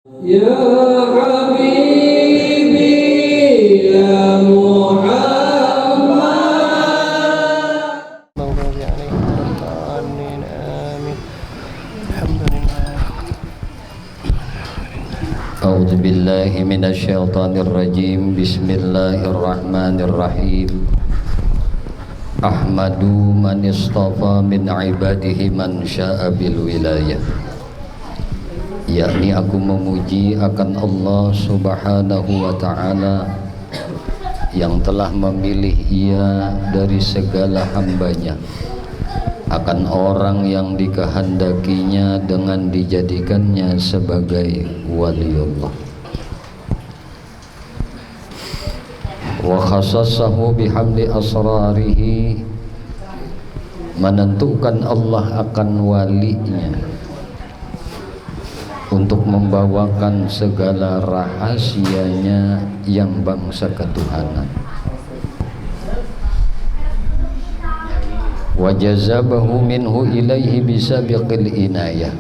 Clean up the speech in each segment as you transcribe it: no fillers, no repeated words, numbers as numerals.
Ya Habibi ya Muhammad. Maghdubi 'alaihim waladdallin. Amin. Alhamdulillah. A'udzu billahi minasyaitonir rajim. Bismillahirrahmanirrahim. Ahmadu man istafa min ibadihi man syaa bil wilayah. Yakni aku memuji akan Allah Subhanahu wa ta'ala yang telah memilih ia dari segala hambanya akan orang yang dikehendakinya dengan dijadikannya sebagai waliullah, wa khassasahu bihamdi asrarihi, menentukan Allah akan walinya untuk membawakan segala rahasianya yang bangsa ketuhanan. Wa jazabahu minhu ilaihi bisabiqil inayah,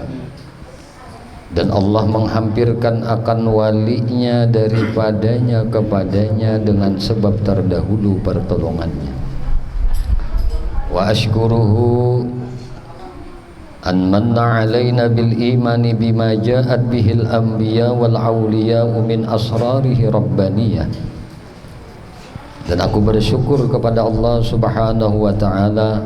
dan Allah menghampirkan akan walinya daripadanya kepadanya dengan sebab terdahulu pertolongannya. Wa ashkuruhu an manna alaina bil imani bima ja'at bihil anbiya wal awliya min asrarihi rabbaniyah, dan aku bersyukur kepada Allah Subhanahu wa ta'ala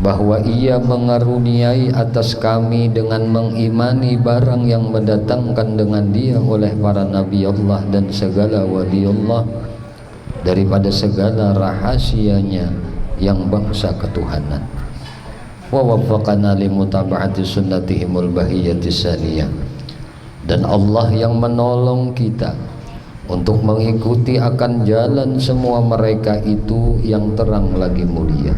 bahwa ia mengaruniai atas kami dengan mengimani barang yang mendatangkan dengan dia oleh para nabi Allah dan segala wali Allah daripada segala rahasianya yang bangsa ketuhanan. Wa waffaqana li mutaba'ati sunnatihimul bahiyyati saniyah, dan Allah yang menolong kita untuk mengikuti akan jalan semua mereka itu yang terang lagi mulia.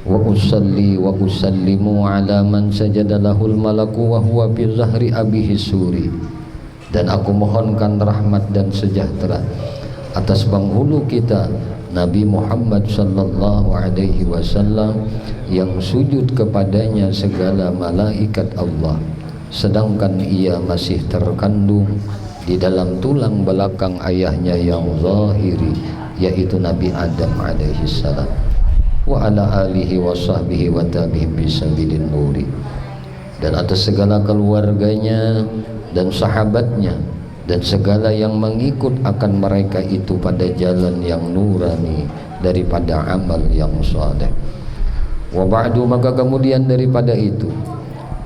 Wa usalli wa usallimu ala man sajada lahul malaku wa huwa bi zahri abihi suri, dan aku mohonkan rahmat dan sejahtera atas penghulu kita Nabi Muhammad sallallahu alaihi wasallam yang sujud kepadanya segala malaikat Allah, sedangkan ia masih terkandung di dalam tulang belakang ayahnya yang zahiri, yaitu Nabi Adam alaihi salam, wa ala alihi wa sahbihi wa tabi'in bisabilin nuri, dan atas segala keluarganya dan sahabatnya dan segala yang mengikut akan mereka itu pada jalan yang nurani daripada amal yang saleh. Wa ba'du, maka kemudian daripada itu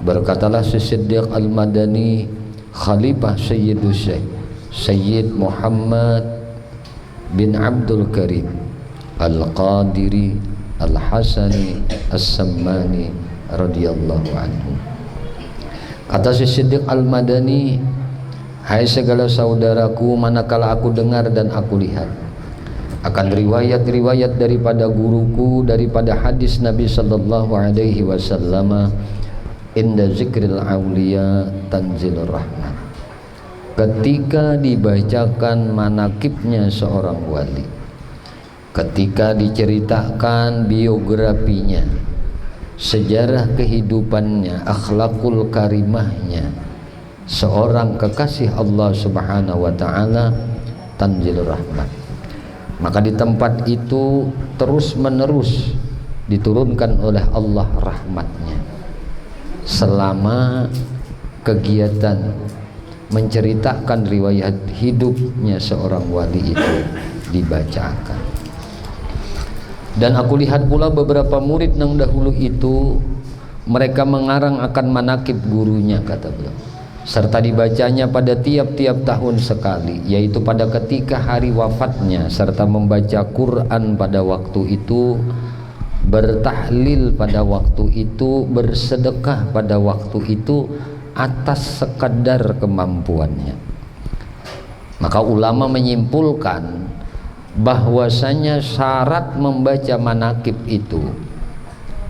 berkatalah Siddiq Al-Madani, Khalifah Sayyidus Syekh Sayyid Muhammad bin Abdul Karim Al-Qadiri Al-Hasani As-Sammani radhiyallahu anhu. Kata Siddiq Al-Madani, hai segala saudaraku, manakala aku dengar dan aku lihat akan riwayat-riwayat daripada guruku daripada hadis Nabi sallallahu alaihi wasallam, inda zikril auliya tanzilur rahmat, ketika dibacakan manakibnya seorang wali, ketika diceritakan biografinya, sejarah kehidupannya, akhlakul karimahnya seorang kekasih Allah Subhanahu wa ta'ala, tanzilur rahmat, maka di tempat itu terus menerus diturunkan oleh Allah rahmatnya selama kegiatan menceritakan riwayat hidupnya seorang wali itu dibacakan. Dan aku lihat pula beberapa murid yang dahulu itu mereka mengarang akan manakib gurunya, kata beliau, serta dibacanya pada tiap-tiap tahun sekali, yaitu pada ketika hari wafatnya, serta membaca Quran pada waktu itu, bertahlil pada waktu itu, bersedekah pada waktu itu atas sekadar kemampuannya. Maka ulama menyimpulkan bahwasanya syarat membaca manakib itu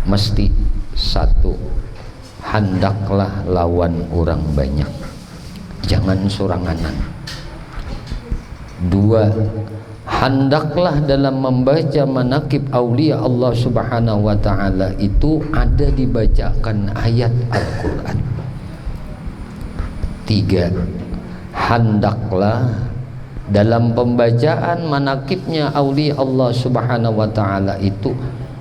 mesti satu, hendaklah lawan orang banyak, jangan soranganan. Dua, hendaklah dalam membaca manakib aulia Allah Subhanahu wa ta'ala itu ada dibacakan ayat Al-Quran. 3. Hendaklah dalam pembacaan manakibnya aulia Allah Subhanahu wa taala itu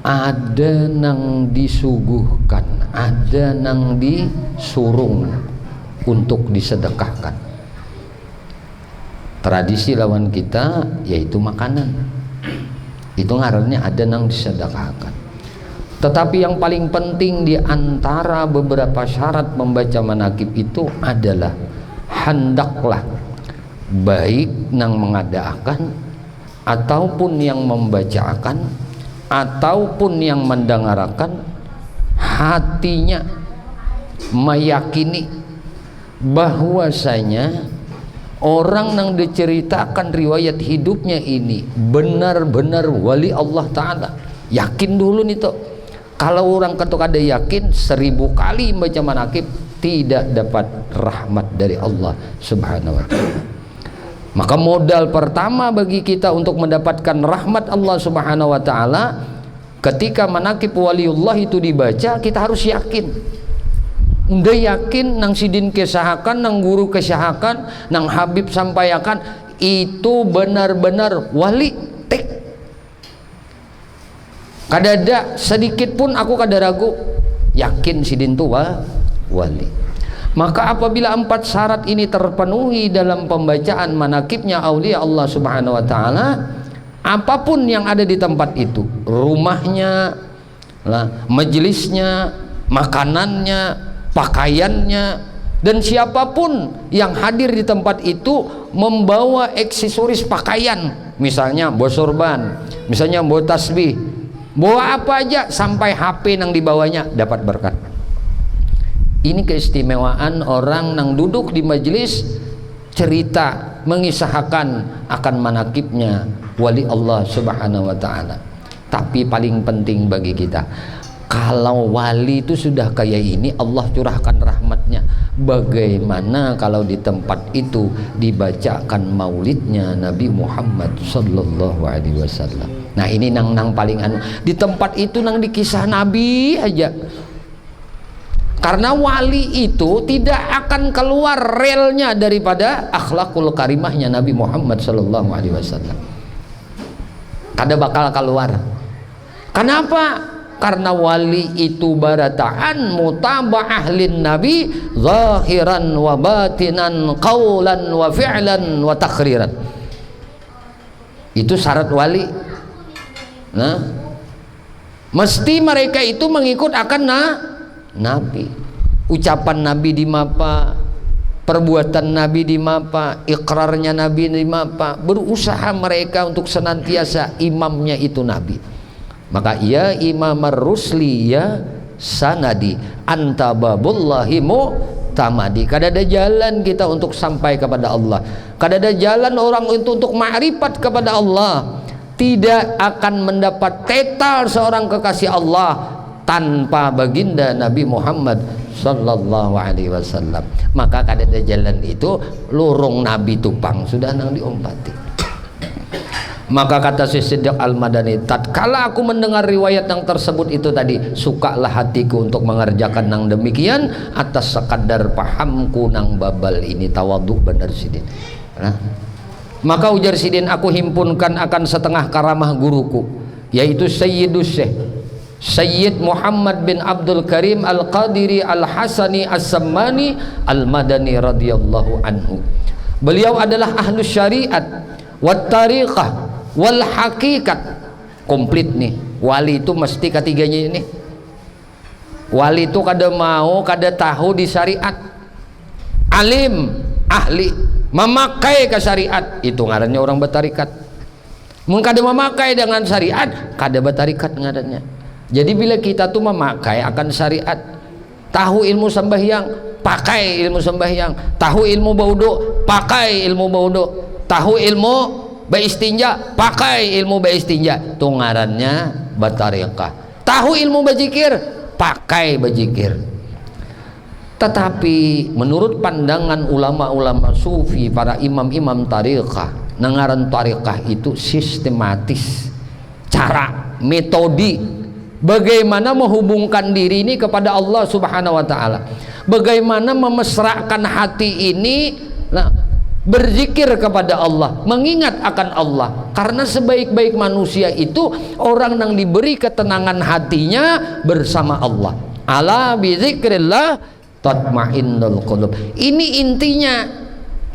ada nang disuguhkan, ada nang disurung untuk disedekahkan. Tradisi lawan kita yaitu makanan. Itu ngarannya ada nang disedekahkan. Tetapi yang paling penting di antara beberapa syarat membaca manakib itu adalah hendaklah baik nang mengadakan ataupun yang membacakan ataupun yang mendengarkan hatinya meyakini bahwasanya orang yang diceritakan riwayat hidupnya ini benar-benar wali Allah Ta'ala. Yakin dulu nih toh. Kalau orang ketuk ada yakin 1000 kali baca manakib tidak dapat rahmat dari Allah Subhanahu wa Ta'ala. Maka modal pertama bagi kita untuk mendapatkan rahmat Allah Subhanahu wa Ta'ala, ketika manakib waliullah itu dibaca, kita harus yakin. Udah yakin nang sidin kesahakan, nang guru kesahakan, nang habib sampaikan itu benar-benar wali. Tek. Kadada sedikit pun aku kada ragu, yakin sidin tu wali. Maka apabila 4 syarat ini terpenuhi dalam pembacaan manakibnya aulia Allah Subhanahu wa Ta'ala, apapun yang ada di tempat itu, rumahnya, majelisnya, makanannya, pakaiannya, dan siapapun yang hadir di tempat itu membawa aksesoris pakaian, misalnya bawa sorban, misalnya bawa tasbih, bawa apa aja sampai HP yang dibawanya dapat berkat. Ini keistimewaan orang yang duduk di majelis cerita mengisahkan akan manakibnya wali Allah Subhanahu wa Ta'ala. Tapi paling penting bagi kita, kalau wali itu sudah kayak ini, Allah curahkan rahmatnya, bagaimana kalau di tempat itu dibacakan maulidnya Nabi Muhammad sallallahu alaihi wasallam. Nah ini nang paling di tempat itu nang dikisah Nabi aja. Karena wali itu tidak akan keluar relnya daripada akhlakul karimahnya Nabi Muhammad sallallahu alaihi wasallam. Kada bakal keluar. Kenapa? Karena wali itu barataan mutaba'ah lin nabi zahiran wa batinan qaulan wa fi'lan wa takhriran. Itu syarat wali. Nah, mesti mereka itu mengikut akan Nabi, ucapan Nabi di mapa, perbuatan Nabi di mapa, ikrarnya Nabi di mapa, berusaha mereka untuk senantiasa imamnya itu Nabi. Maka ya imam ar-rusli ya sanadi anta babullahi mu'tamadi. Kada ada jalan kita untuk sampai kepada Allah, kada ada jalan orang itu untuk ma'rifat kepada Allah, tidak akan mendapat tetal seorang kekasih Allah tanpa baginda Nabi Muhammad sallallahu alaihi wasallam. Maka kada ada jalan itu lurung Nabi tupang sudah nang diompati. Maka kata Siddiq Al-Madani, tatkala aku mendengar riwayat yang tersebut itu tadi, sukalah hatiku untuk mengerjakan nang demikian atas sekadar pahamku nang babal ini. Tawadhu benar Sidin. Nah, maka ujar Sidin, aku himpunkan akan setengah karamah guruku, yaitu Sayyidus Syekh Sayyid Muhammad bin Abdul Karim Al-Qadiri Al-Hasani As-Sammani Al-Madani radhiyallahu anhu. Beliau adalah ahlus syariat wat tariqah wal hakikat. Komplit nih. Wali itu mesti ketiganya ini. Wali itu kada mau kada tahu di syariat. Alim, ahli, memakai ke syariat, itu ngarannya orang bertarikat. Mun kada memakai dengan syariat, kada bertarikat ngarannya. Jadi bila kita tuh memakai akan syariat, tahu ilmu sembahyang, pakai ilmu sembahyang, tahu ilmu baudu, pakai ilmu baudu, tahu ilmu beristinja, pakai ilmu beristinja, itu ngarannya bertariqah. Tahu ilmu berzikir, pakai berzikir. Tetapi menurut pandangan ulama-ulama sufi, para imam-imam tariqah, ngaran tariqah itu sistematis, cara, metode bagaimana menghubungkan diri ini kepada Allah Subhanahu wa Ta'ala. bagaimana memesrakan hati ini, nah, berzikir kepada Allah, mengingat akan Allah. Karena sebaik-baik manusia itu orang yang diberi ketenangan hatinya bersama Allah. Ala bizikrillah tatmainnul qulub. Ini intinya.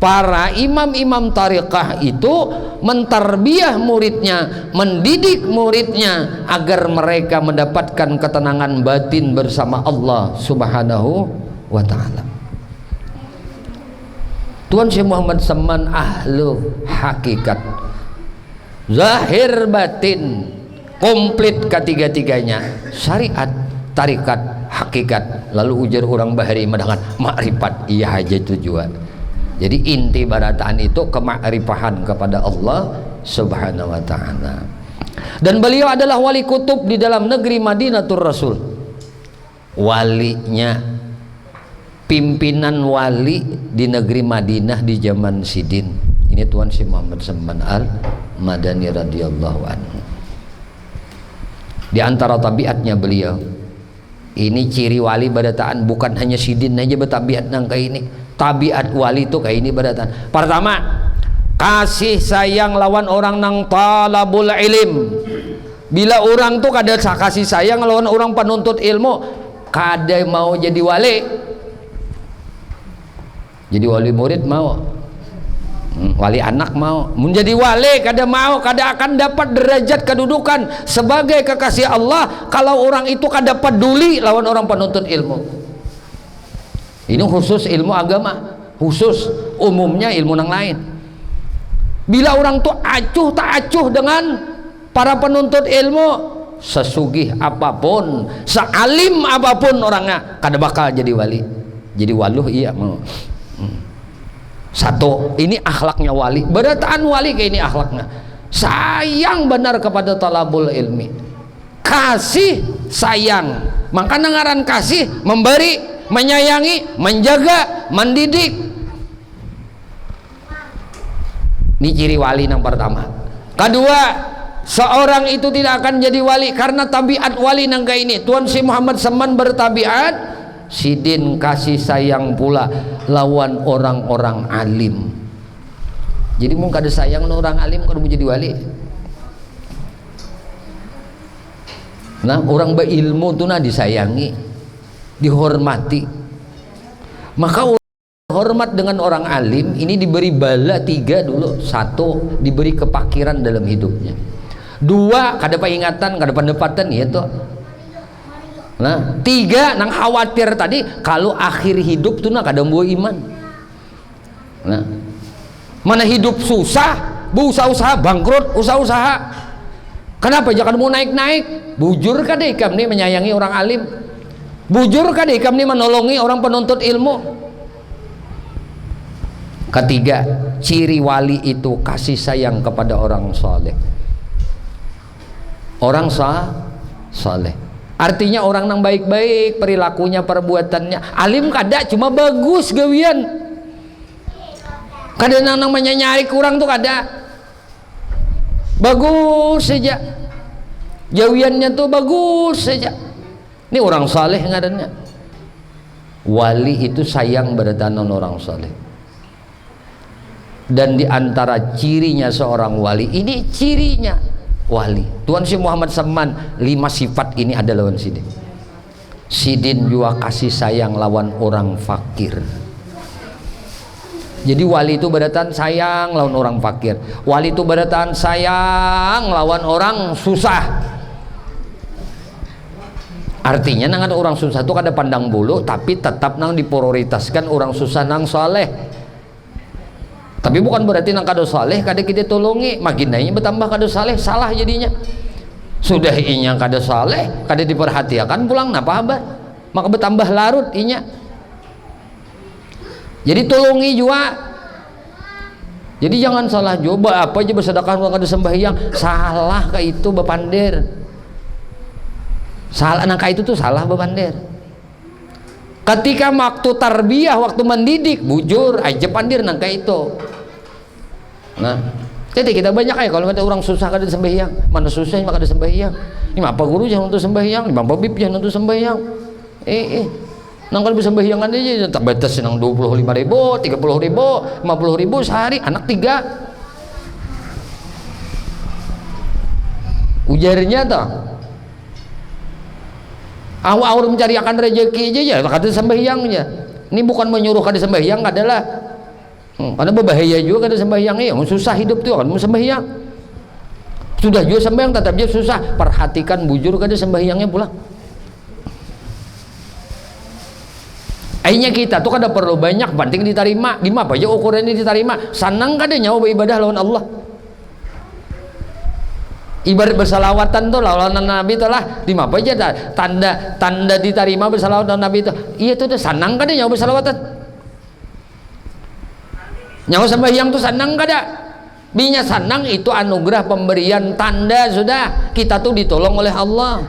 Para imam-imam tariqah itu mentarbiyah muridnya, mendidik muridnya agar mereka mendapatkan ketenangan batin bersama Allah Subhanahu wa ta'ala. Tuan Syekh Muhammad Saman ahlu hakikat, zahir batin, komplit ketiga-tiganya, syariat, tarikat, hakikat. Lalu ujar orang bahari mendangan makrifat, iya aja tujuan. Jadi inti barataan itu kemakrifahan kepada Allah Subhanahu wa ta'ala. Dan beliau adalah wali kutub di dalam negeri Madinatul Rasul. Walinya, pimpinan wali di negeri Madinah di zaman Sidin. Ini Tuan Syekh Muhammad Saman Al-Madani radhiyallahu anhu. Di antara tabiatnya beliau, ini ciri wali barataan, bukan hanya Sidin aja bertabiat nang kayak ini. Tabiat wali itu kayak ini barataan. Pertama, kasih sayang lawan orang nang talabul ilim. Bila orang tuh kada kasih sayang lawan orang penuntut ilmu, kada mau jadi wali. Jadi wali murid mau, wali anak mau, menjadi wali kada mau, kada akan dapat derajat kedudukan sebagai kekasih Allah kalau orang itu kada peduli lawan orang penuntut ilmu. Ini khusus ilmu agama, khusus umumnya ilmu yang lain. Bila orang tuh acuh tak acuh dengan para penuntut ilmu, sesugih apapun, sealim apapun orangnya, kada bakal jadi wali. Jadi waluh iya mau. Satu, ini akhlaknya wali. Berataan wali kayak ini akhlaknya. Sayang benar kepada talabul ilmi. Kasih sayang. Maka ngaran kasih, memberi, menyayangi, menjaga, mendidik. Ini ciri wali yang pertama. Kedua, seorang itu tidak akan jadi wali karena tabiat wali yang kayak ini. Tuan Syekh Muhammad Saman bertabiat Sidin kasih sayang pula lawan orang-orang alim. Jadi mau kada sayang orang alim kada mau jadi wali. Nah, orang berilmu tuh nah disayangi, dihormati. Maka hormat dengan orang alim ini diberi bala 3 dulu. 1, diberi kepakiran dalam hidupnya. 2, kada peringatan, kada pendapatan itu. Nah, 3, nang khawatir tadi kalau akhir hidup tuh nah kada mau iman. Nah, mana hidup susah, usaha-usaha bangkrut, usaha-usaha. Kenapa jangan mau naik-naik? Bujur kada ikam nih menyayangi orang alim? Bujur kan ikam ini menolongi orang penuntut ilmu. Ketiga, ciri wali itu kasih sayang kepada orang soleh. Orang soleh artinya orang yang baik-baik perilakunya, perbuatannya. Alim kada cuma bagus gawian, kada nang nyari kurang tuh kada, bagus saja gawiannya tuh bagus saja. Ini orang saleh ngarannya. Wali itu sayang berdanon orang saleh. Dan diantara cirinya seorang wali, ini cirinya wali. Tuan Syekh Muhammad Saman 5 sifat ini ada lawan Sidin. Sidin juga kasih sayang lawan orang fakir. Jadi wali itu berdataan sayang lawan orang fakir. Wali itu berdataan sayang lawan orang susah. Artinya nang ada orang susah itu kada pandang bulu, tapi tetap nang diprioritaskan orang susah nang soleh. Tapi bukan berarti nang kada soleh kada kita tolongi, makin naiknya bertambah kada soleh, salah jadinya. Sudah inya kada soleh, kada diperhatikan pulang napa habar, maka bertambah larut inya. Jadi tolongi juga. Jadi jangan salah coba apa aja bersedekah kada sembahyang, salah kayak itu bepander. Salah nangka itu tuh salah bepander. Ketika waktu tarbiyah, waktu mendidik, bujur aja pandir nangka itu. Nah, jadi kita banyak ya kalau ada orang susah kada sembahyang, mana susah maka kada sembahyang. Ini apa guru jangan untuk sembahyang, ini apa bib jangan untuk sembahyang. nang kalau bisa sembahyang aja tak batas nang 25.000, 30.000, 50.000 sehari anak 3. Ujarnya toh awal mencari akan rezeki aja ya kata sembahyangnya. Ini bukan menyuruh kada sembahyang adalah karena berbahaya juga kada sembahyang ya, susah hidup tuh kan mau sembahyang. Sudah juga sembahyang tetap aja susah. Perhatikan bujur kada sembahyangnya pula. Akhirnya kita tuh kada perlu banyak, penting diterima. Di apa aja ukurannya diterima. Senang kada nyawa beribadah lawan Allah. Ibarat bersalawatan tuh lawan Nabi tuh lah. Di apa aja tanda diterima bersalawat lawan Nabi itu. Iya tuh senang kada nyawa bersalawatan. Nyawa sembahyang tuh senang kada. Binya senang itu anugerah pemberian tanda sudah kita tuh ditolong oleh Allah.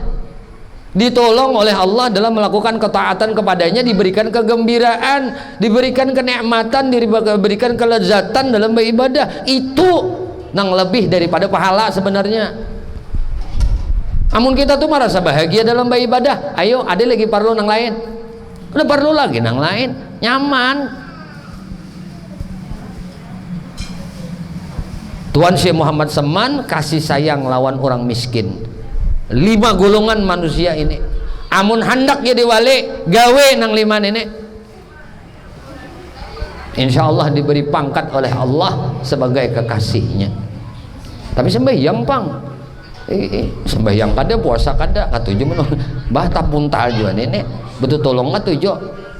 Ditolong oleh Allah dalam melakukan ketaatan kepadanya, diberikan kegembiraan, diberikan kenikmatan, diberikan kelezatan dalam beribadah. Itu nang lebih daripada pahala sebenarnya. Namun kita tuh merasa bahagia dalam beribadah. Ayo ada lagi perlu nang lain, udah perlu lagi nang lain, nyaman. Tuhan Syekh Muhammad Seman kasih sayang lawan orang miskin. 5 golongan manusia ini amun hendak jadi wali gawe nang 5 nenek insya Allah diberi pangkat oleh Allah sebagai kekasihnya. Tapi sembahyang pang sembahyang kada, puasa kada, katuju menurut bah tapuntal juga nenek betul tolong katuju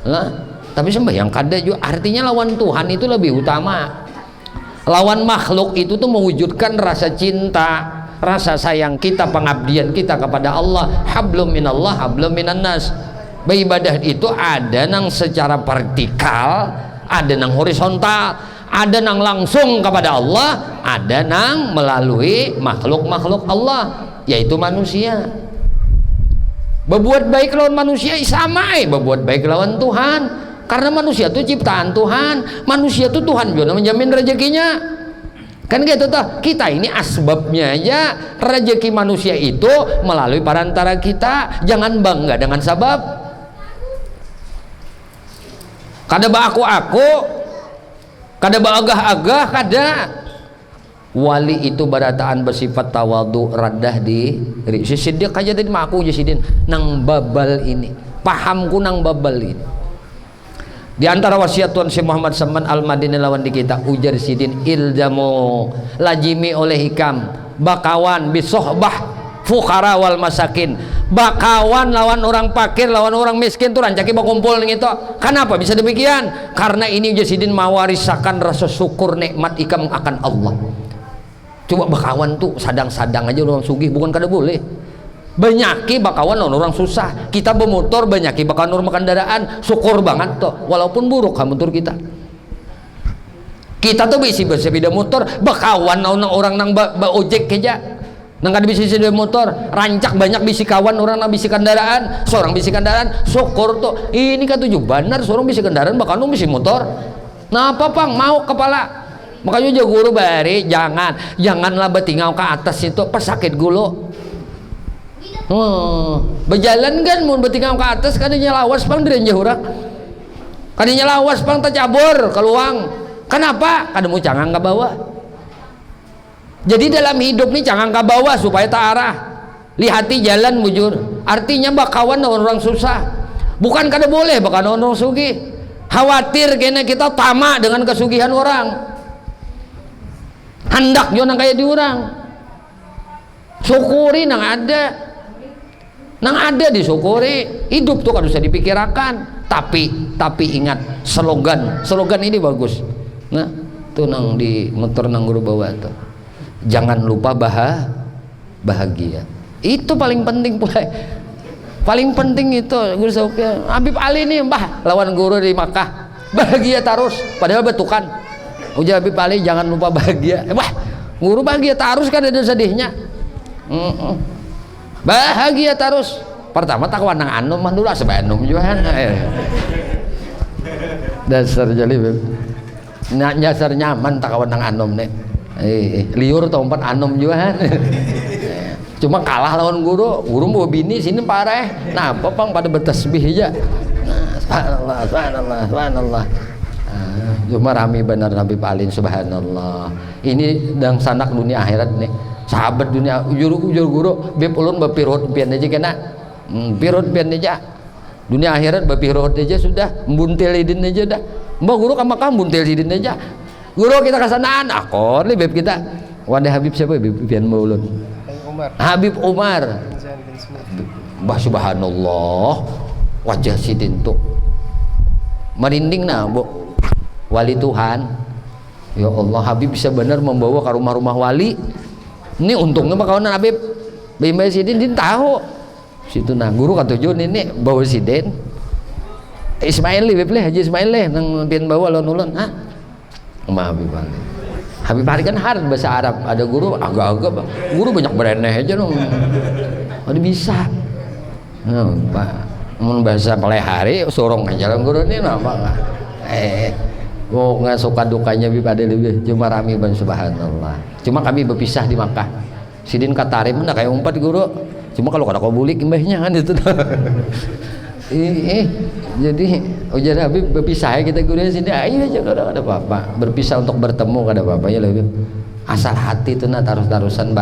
lah. Tapi sembahyang kada juga, artinya lawan Tuhan itu lebih utama. Lawan makhluk itu tuh mewujudkan rasa cinta, rasa sayang kita, pengabdian kita kepada Allah. Hablum minallah, hablum minannas. Beribadah itu ada nang secara vertikal, ada nang horizontal, ada nang langsung kepada Allah, ada nang melalui makhluk-makhluk Allah, yaitu manusia. Berbuat baik lawan manusia sama berbuat baik lawan Tuhan. Karena manusia itu ciptaan Tuhan, manusia itu Tuhan juga menjamin rezekinya. Kan gitu toh, kita ini asbabnya aja. Rezeki manusia itu melalui perantara kita. Jangan bangga dengan sabab. Kada aku, kada agah-agah, kada. Wali itu barataan bersifat tawadu, rendah diri. Si Siddiq aja tadi aku aja sidin nang babal ini. Pahamku nang babal ini. Di antara wasiat Tuan Syekh Muhammad Saman Al-Madini lawan di kita ujar sidin ilzamu lajimi oleh hikam bakawan bisohbah fuqara wal masakin. Bakawan lawan orang fakir, lawan orang miskin tuh rancaki bakumpul nih itu. Kenapa bisa demikian? Karena ini ujar sidin mawarisakan rasa syukur nikmat ikam akan Allah. Coba bakawan tuh sadang-sadang aja orang sugih bukan kada boleh. Banyaki bakawan orang susah, kita bermotor banyaki bakawan orang kendaraan syukur banget tuh walaupun buruk motor kita tuh bisi bersepeda motor bakawan orang nang ojek aja nang kada bisi sepeda motor rancak banyak bisi kawan orang nang bisi kendaraan seorang bisi kendaraan syukur tuh ini kan tujuh benar seorang bisi kendaraan bakawan bisi motor nah apa pang mau kepala makanya jago guru bari janganlah bertinggal ke atas itu pesakit gulu. Berjalan kan mau bertinggal ke atas kadinya lawas pang dari jaurak kadinya lawas pang tercabur keluang. Kenapa? Kada mau cangang ke bawah. Jadi dalam hidup nih cangang ke bawah supaya tak arah lihati jalan bujur. Artinya bakawan orang susah bukan kada boleh bakawan orang sugih. Khawatir kena kita tamak dengan kesugihan orang hendak juga kayak diurang syukuri nang ada disyukuri. Hidup tuh kan bisa dipikirkan tapi ingat slogan ini bagus. Nah tuh nang di motor nang guru bawa tuh jangan lupa bahagia. Itu paling penting pula. Paling penting itu guru Saukia Habib Ali nih mbah lawan guru di Makkah bahagia terus padahal betukan ujar Habib Ali jangan lupa bahagia. Wah guru bahagia terus kan ada sedihnya. Bahagia terus. Pertama tak wanang anum mah dulu sebanum juga dasar jali nyasar nyaman tak wanang anum nih liur tempat anum juga cuma kalah lawan guru mau bini sini parah nah apa pang pada bertasbih aja nah subhanallah, subhanallah, subhanallah. Cuma rame benar Nabi Palin, subhanallah. Ini dang sanak dunia akhirat nih. Sahabat dunia ujur guru beb ulun bapirut pian aja kena. Pirut pian aja. Dunia akhirat bapirut aja sudah, buntil idin aja dah. Mbak guru ka Makkah buntil idin aja. Guru kita kasanaan akor nih beb kita. Wadah Habib siapa beb pian ulun? Habib Umar. Bah subhanallah. Wajah sidin tuh merinding nah bu wali Tuhan. Ya Allah, Habib bisa benar membawa ke rumah-rumah wali. Ini untungnya mah kawan Habib Mbak Sidin din tahu situ nah guru kata Jun ini bawa Sidin Ismail Habib leh Haji Ismail leh nang pian bawa lon-lon ha sama Habib Ali. Habib Ali kan hard bahasa Arab, ada guru agak-agak guru banyak bereneh aja dong. Ada bisa Pak mun bahasa pelehari sorong aja lah guru ini apa nggak suka dukanya Habib ada lebih cuma rami ban subhanallah. Cuma kami berpisah di Makkah. Sidin katarim nak kayak umpat guru. Cuma kalau kau bulik imbahnya kan itu. Jadi ujar Habib berpisah ya kita guru sini. Ayo aja ada apa-apa. Berpisah untuk bertemu kada apa-apa ya lebih. Asal hati itu nak tarusan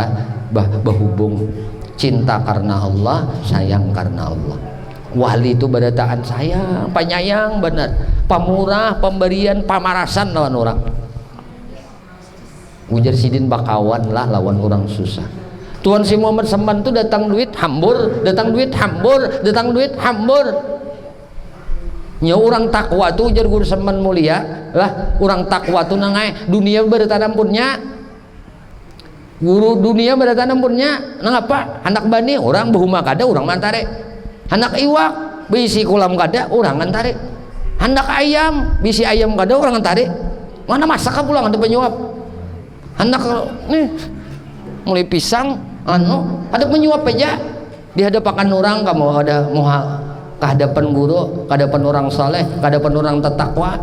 berhubung. Cinta karena Allah, sayang karena Allah. Wali itu berataan sayang, penyayang benar, pemurah, pemberian, pamarasan lawan orang. Ujar Sidin bakawan lah lawan orang susah. Tuan si Muhammad Seman tuh datang duit hambur, datang duit hambur, datang duit hambur. Nya orang takwa tuh ujar guru Seman mulia lah, orang takwa tuh nangai dunia bertanam punnya. Guru dunia bertanam punnya, nang apa? Anak bani orang behuma kada orang mantare. Anak iwak bisi kolam kada orang ngantari. Anak ayam bisi ayam kada orang ngantari. Mana masak pulang ada penyuap. Anak nih mulai pisang ada penyuap aja di hadapan orang kamu ada mau kehadapan guru, kehadapan orang saleh, kehadapan orang takwa.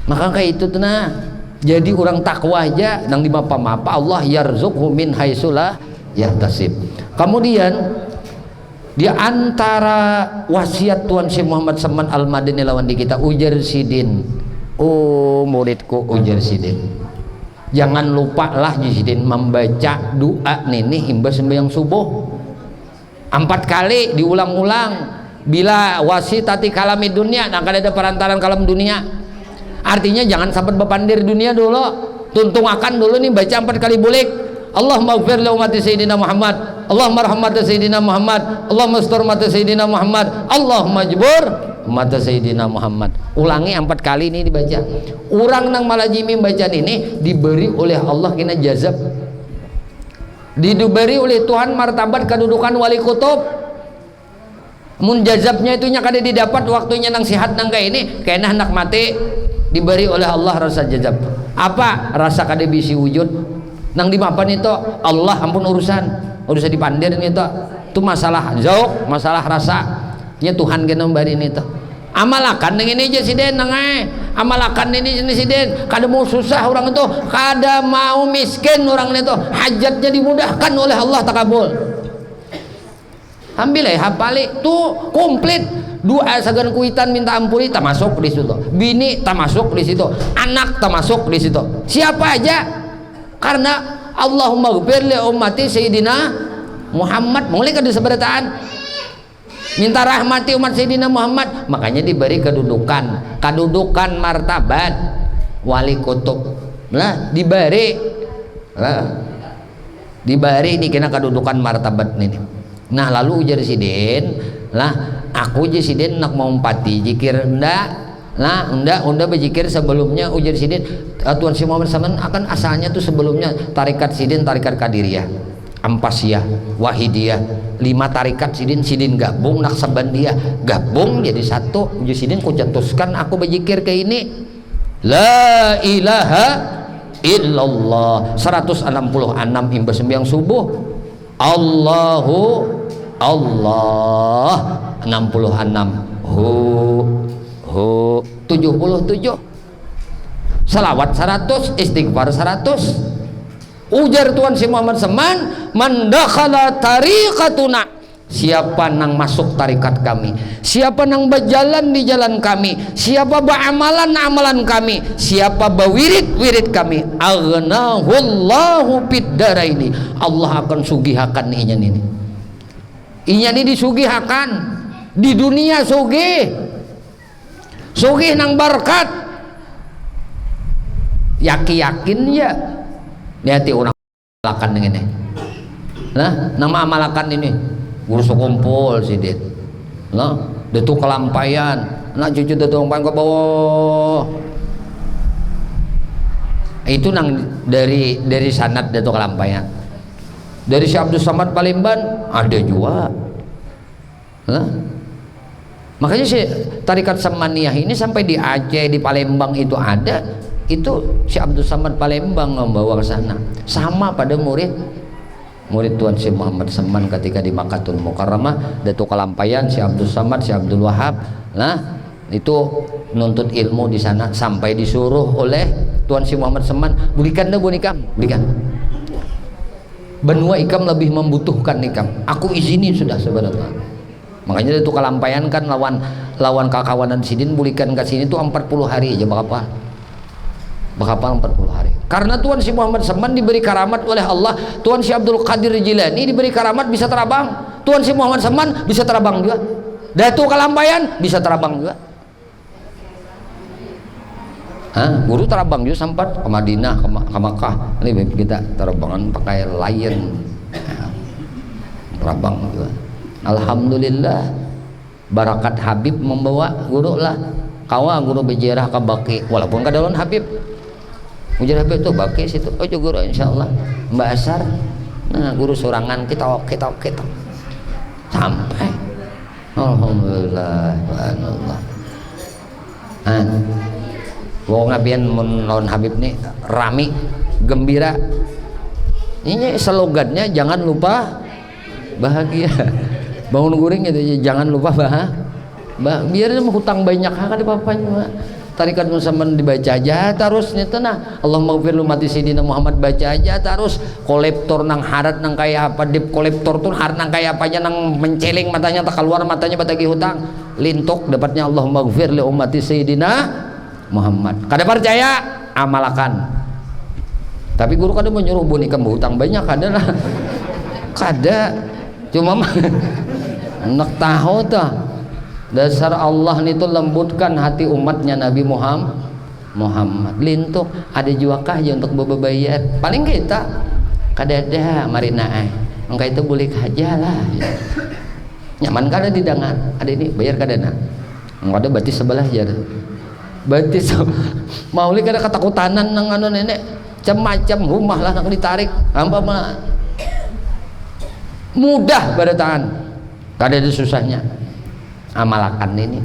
Maka kayak itu tuh nah. Jadi orang takwa aja nang di mapa-mapa Allah yarzuqhu min haitsu la yahtasib. Kemudian di antara wasiat Tuan Syekh Muhammad Seman Al-Madani lawan di kita ujar Sidin. Oh muridku ujar Sidin. Jangan lupa lah Sidin membaca doa nini imbas sembahyang subuh. 4 kali diulang-ulang. Bila wasitati kalami dunia, nah kada ada perantaran kalam dunia. Artinya jangan sampai bepandir dunia dulu. Tuntung akan dulu nih baca 4 kali bulik. Allahumma ighfir li ummati sayyidina Muhammad, Allahumma rahmat sayyidina Muhammad, Allahumma astur ummati sayyidina Muhammad, Allahumma jbur ummati sayyidina Muhammad. Ulangi 4 kali ini dibaca. Orang nang malajimi bacaan ini diberi oleh Allah kena jazab, diberi oleh Tuhan martabat kedudukan wali kutub. Mun jazabnya itunya kada didapat waktunya nang sihat nang kayak ini kena hendak mati diberi oleh Allah rasa jazab. Apa rasa kada bisi wujud nang di mapan itu Allah ampun urusan dipandir itu masalah zauk, masalah rasa nya Tuhan kena memberi itu. Amalakan dengan ini aja Sidin nangai, amalakan ini Sidin. Kada mau susah orang itu, kada mau miskin orang itu, hajatnya dimudahkan oleh Allah takabul. Ambil hafali tuh komplit. Doa sagan kuitan minta ampuni tak masuk di situ, bini tak masuk di situ, anak tak masuk di situ, siapa aja. Karena Allahumma ghfir li ummati sayyidina Muhammad mulai ke diseberataan minta rahmati umat sayyidina Muhammad, makanya diberi kedudukan martabat wali kutub lah, diberi ini kena kedudukan martabat ini. Nah lalu ujar Sidin lah, aku aja Sidin nak mau empati jikir ndak. Nah, unda berzikir sebelumnya ujar Sidin. Tuan Syekh Muhammad Saman akan asalnya tuh sebelumnya tarikat Sidin tarikat Qadiriyah, Ampasiyah, Wahidiyah, 5 tarikat Sidin gabung, Naksabandiyah gabung jadi satu. Ujar Sidin ku cetuskan aku berzikir ke ini la ilaha illallah 166 imbas sembahyang subuh, Allahu Allah 66 77 salawat 100 istighfar 100. Ujar Tuan Syekh Muhammad Seman man dakhala tariqatuna siapa nang masuk tarikat kami, siapa nang berjalan di jalan kami, siapa amalan kami, siapa bawirid kami, aghnahullahu fid daraini, Allah akan sugihakan inyan ini. Inyan ini disugihakan di dunia, sugih nang berkat. Yakin ya hati orang amalakan ini. Nah, nama amalakan ini guru sekumpul sidit. Nah, detu kelampayan, nak cucu detu kelampayan ke bawah. Itu nang dari sanad detu kelampayan. Dari Syekh Abdul Samad Palembang ada juga. Nah, makanya si tarikat Samaniyah ini sampai di Aceh, di Palembang itu ada. Itu si Abdul Samad Palembang membawa ke sana, sama pada murid Tuan Syekh Muhammad Saman ketika di Makkahul Mukarramah, Datuk Kelampayan si Abdul Samad, si Abdul Wahab. Nah, itu nuntut ilmu di sana sampai disuruh oleh Tuan Syekh Muhammad Saman, belikan benua ikam lebih membutuhkan ikam, aku izini sudah sebenarnya. Makanya Datuk Kelampayan kan lawan kakawanan sidin, belikan ke sini tuh 40 hari aja bakapal 40 hari. Karena Tuan Syekh Muhammad Saman diberi karamat oleh Allah. Tuan Syekh Abdul Qadir Jilani diberi karamat bisa terbang. Tuan Syekh Muhammad Saman bisa terbang juga. Datuk Kelampayan bisa terbang juga. Guru terbang juga sempat ke Madinah, ke Makkah. Ini kita terbangan pakai lion. Terbang juga. Alhamdulillah. Barakat Habib membawa guru lah. Kawa guru berjarah ke Baki, walaupun kadalon Habib. Ujar Habib itu Baki situ. Oh guru insyaallah. Mbak Asar. Nah, guru sorangan kita sampai. Alhamdulillah, subhanallah. Wong ngabian lawan Habib nih rami, gembira. Ini slogannya jangan lupa bahagia. Bangun guring itu jangan lupa biar hutang banyak kan di papanya. Tarikat Saman dibaca aja terus nih nah. Allahumma ghfir li ummati sayyidina Muhammad baca aja terus. Kolektor nang harat nang kayak apa, dip kolektor tuh harat nang kayak apanya nang menceling matanya tak keluar matanya batagi hutang. Lintuk dapatnya Allahumma ghfir li ummati sayyidina Muhammad. Kada percaya amalakan. Tapi guru kada menyuruh boneka hutang banyak kada lah. Kada. Cuma nak tahu tuh. Dasar Allah itu lembutkan hati umatnya Nabi Muhammad. Lintuk ada juakah ya untuk bebayar. Paling kita kadada marina engkau itu boleh aja lah. Nyaman kada didangan. Ada ini bayar kadana. Engkau ada batis sebelah aja. Batis mau li kada ketakutanan nang anu nenek macam rumah lah nak ditarik. Hamba mah mudah pada tangan. Kada ada susahnya. Amalakan ini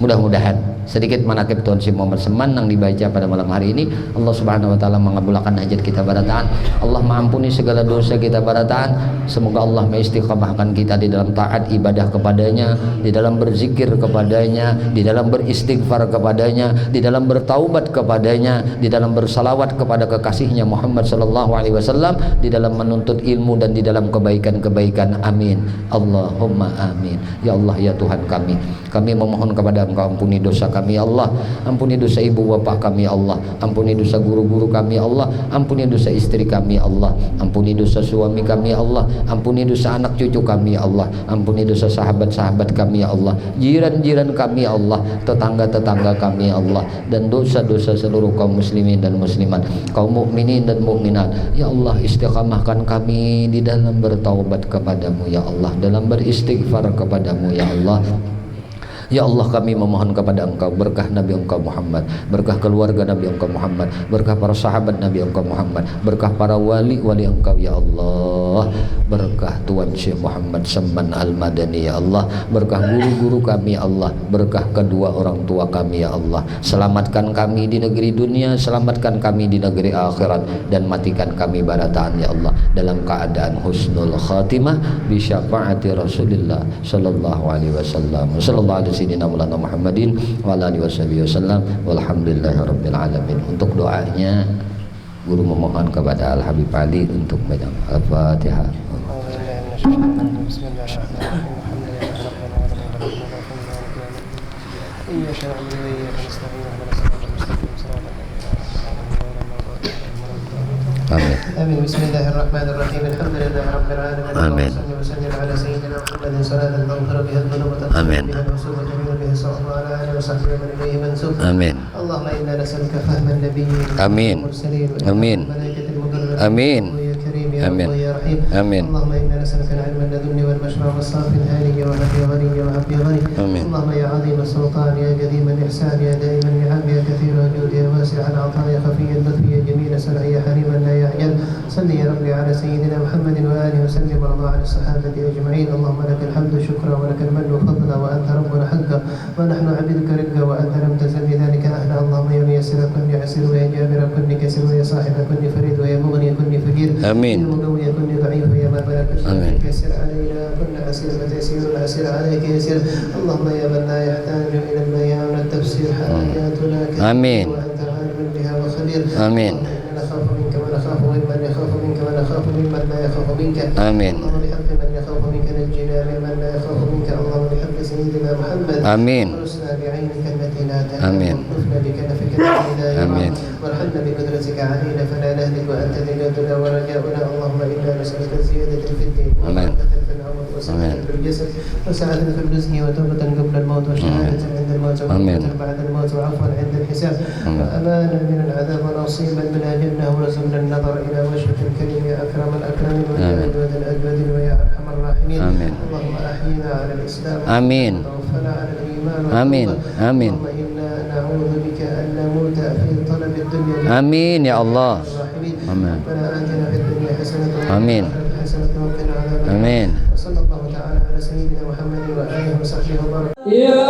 mudah-mudahan sedikit manakib Tuan Syekh Muhammad Saman yang dibaca pada malam hari ini. Allah Subhanahu wa taala mengabulkan hajat kita barataan. Allah mengampuni segala dosa kita barataan. Semoga Allah mengistiqamahkan kita di dalam taat ibadah kepadanya, di dalam berzikir kepadanya, di dalam beristighfar kepadanya, di dalam bertaubat kepadanya, di dalam bersalawat kepada kekasihnya Muhammad sallallahu alaihi wasallam, di dalam menuntut ilmu dan di dalam kebaikan-kebaikan. Amin. Allahumma amin. Ya Allah ya Tuhan kami memohon kepada Engkau, ampuni dosa kami ya Allah, ampuni dosa ibu bapak kami ya Allah, ampuni dosa guru-guru kami ya Allah, ampuni dosa istri kami ya Allah, ampuni dosa suami kami ya Allah, ampuni dosa anak cucu kami ya Allah, ampuni dosa sahabat-sahabat kami ya Allah, jiran-jiran kami ya Allah, tetangga-tetangga kami ya Allah, dan dosa-dosa seluruh kaum muslimin dan muslimat, kaum mukminin dan mukminat ya Allah. Istiqamahkan kami di dalam bertaubat kepadamu ya Allah, dalam beristighfar kepadamu ya Allah. Ya Allah, kami memohon kepada Engkau berkah Nabi Engkau Muhammad, berkah keluarga Nabi Engkau Muhammad, berkah para sahabat Nabi Engkau Muhammad, berkah para wali-wali Engkau ya Allah, berkah Tuan Syekh Muhammad Saman Al-Madani ya Allah, berkah guru-guru kami ya Allah, berkah kedua orang tua kami ya Allah. Selamatkan kami di negeri dunia, selamatkan kami di negeri akhirat, dan matikan kami barataan ya Allah dalam keadaan husnul khatimah bi syafaati Rasulillah sallallahu alaihi wasallam. Sallallahu alaihi Sayyidina Maulana Muhammadin wa ala alihi wasallam walhamdulillahirabbil alamin. Untuk doanya guru memohon kepada Al Habib Ali untuk baca Al-Fatihah. بسم الله الرحمن الرحيم الحمد لله رب العالمين إياك نعبد وإياك نستعين اهدنا الصراط المستقيم صراط الذين Amin. آمين. بسم الله الرحمن الرحيم الحمد لله رب العالمين آمين. اللهم صل وسلم على سيدنا محمد صلاة تغفر بها الذنوب آمين. وتغفر بها الوسوء وتجمل بها الصوم وعلى آله وصحبه ومن إليه منسوب. Amin. اللهم إنا نسألك فهم النبيين آمين. والمرسلين آمين. والملائكة المقربين آمين. يا كريم يا آمين. الله يا رحيم. آمين. اللهم إنا نسألك العلم اللدني والمشرب الصافي الهاني وهب غني وهب غني. آمين. اللهم يا عظيم السلطان يا قديم الإحسان يا دائم النعم يا كثير الجود يا واسع العطاء يا خفي اللطف يا جميل السرع يا حليما لا يعجل. صل يا ربي على سيدنا محمد وآله وسلم وارض عن الصحابة أجمعين. اللهم لك الحمد شكرا ولك المن فضلا وأنت ربنا حقا ونحن عبيدك رقا وأنت لم تزل بذلك أهلا. اللهم يا ميسر كن يعسر ويا جابر كن كسر ويا صاحب كن فريد ويا مغني كن فقير. آمين. يا مقوي كن ضعيف ويا ما بلغ آمين. يسر علينا كن عسير فتيسير العسير عليك يسير. اللهم يا من لا يحتاج إلى البيان والتفسير حاجاتنا كثيرة آمين. وأنت عالم بها وخبير. آمين. نخاف منك ونخاف ممن يخاف منك ونخاف ممن لا يخاف منك. آمين. اللهم بحق من يخاف منك نجنا ممن لا يخاف منك. اللهم بحق سيدنا محمد آمين. ارسنا بعينك التي لا تنام آمين. واكفنا بكنفك التي لا يرام آمين. وارحمنا بقدرتك علينا فلا نهلك وانت ذلتنا ورجاؤنا. اللهم انا نسالك الزياده في الدين آمين. وبركه في العمر وسعه في الجسد وسعه في الرزق وتوبه قبل الموت وشهاده عند الموت آمين. وموته بعد الموت وعفوا عند الحساب آمين. وامانا من العذاب ونصيبا من الجنه ورزقنا النظر الى وجهك الكريم يا اكرم الاكرمين ويا آمين. اجود الاجودين ويا ارحم الراحمين. آمين. اللهم احينا على الاسلام آمين. وتوفنا على الايمان آمين. والتوبة. آمين. اللهم انا نعوذ بك ان نموت في طلب الدنيا. آمين يا الله. الراحمين. آمين. ربنا اتنا في الدنيا حسنه وفي آمين. الآخرة حسنه وقنا عذاب النار. آمين. وصلى الله تعالى على سيدنا محمد واله وصحبه وبارك. يا